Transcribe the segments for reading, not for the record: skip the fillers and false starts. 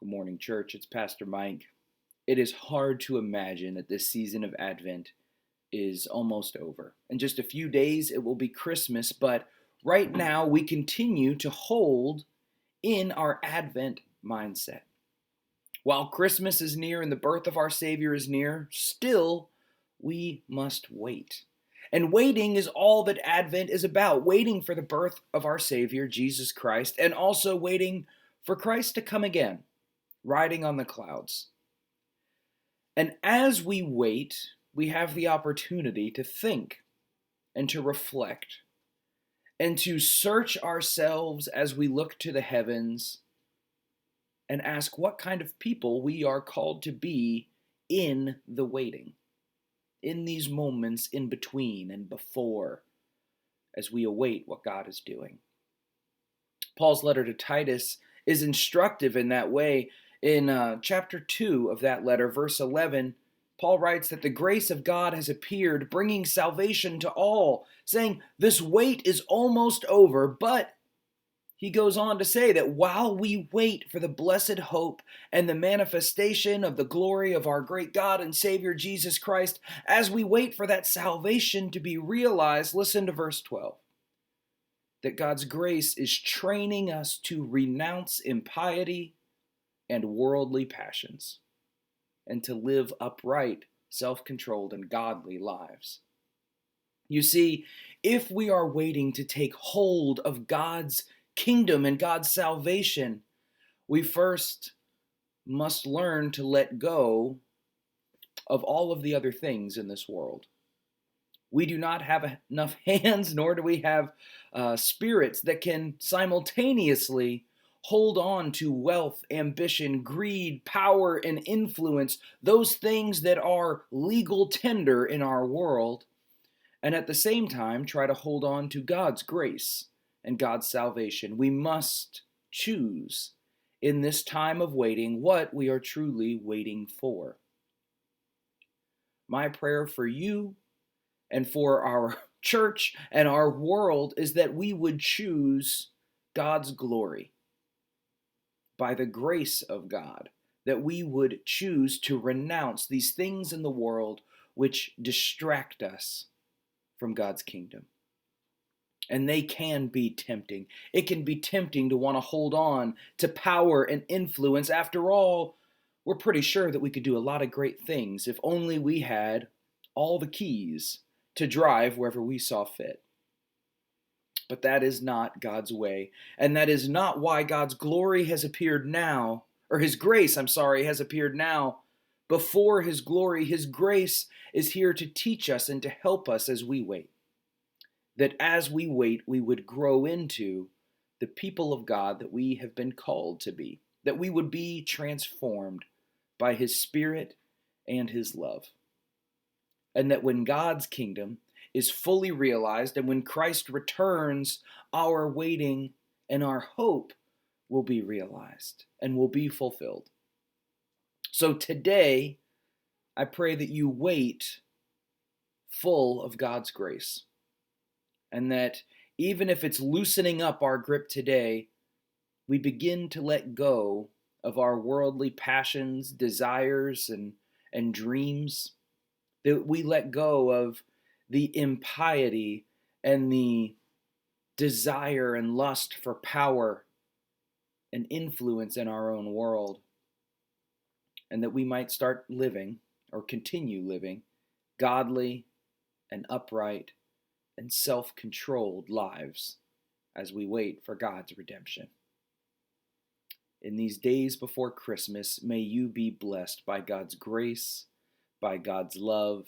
Good morning, church. It's Pastor Mike. It is hard to imagine that this season of Advent is almost over. In just a few days, it will be Christmas, but right now we continue to hold in our Advent mindset. While Christmas is near and the birth of our Savior is near, still we must wait. And waiting is all that Advent is about, waiting for the birth of our Savior, Jesus Christ, and also waiting for Christ to come again, riding on the clouds. And as we wait, we have the opportunity to think and to reflect and to search ourselves as we look to the heavens and ask what kind of people we are called to be in the waiting, in these moments in between and before, as we await what God is doing. Paul's letter to Titus is instructive in that way. In chapter 2 of that letter, verse 11, Paul writes that the grace of God has appeared, bringing salvation to all, saying this wait is almost over. But he goes on to say that while we wait for the blessed hope and the manifestation of the glory of our great God and Savior Jesus Christ, as we wait for that salvation to be realized, listen to verse 12. That God's grace is training us to renounce impiety and worldly passions, and to live upright, self-controlled, and godly lives. You see, if we are waiting to take hold of God's kingdom and God's salvation, we first must learn to let go of all of the other things in this world. We do not have enough hands, nor do we have spirits that can simultaneously hold on to wealth, ambition, greed, power, and influence, those things that are legal tender in our world, and at the same time try to hold on to God's grace and God's salvation. We must choose in this time of waiting what we are truly waiting for. My prayer for you and for our church and our world is that we would choose God's glory by the grace of God, that we would choose to renounce these things in the world which distract us from God's kingdom. And they can be tempting. It can be tempting to want to hold on to power and influence. After all, we're pretty sure that we could do a lot of great things if only we had all the keys to drive wherever we saw fit. But that is not God's way, and that is not why God's glory has appeared now, or His grace, has appeared now. Before His glory, His grace is here to teach us and to help us as we wait. That as we wait, we would grow into the people of God that we have been called to be, that we would be transformed by His Spirit and His love. And that when God's kingdom is fully realized and when Christ returns, our waiting and our hope will be realized and will be fulfilled. So today, I pray that you wait full of God's grace, and that even if it's loosening up our grip today, we begin to let go of our worldly passions, desires, and dreams, that we let go of the impiety and the desire and lust for power and influence in our own world, and that we might start living or continue living godly and upright and self-controlled lives as we wait for God's redemption. In these days before Christmas, may you be blessed by God's grace, by God's love,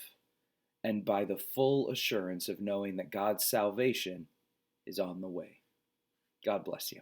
and by the full assurance of knowing that God's salvation is on the way. God bless you.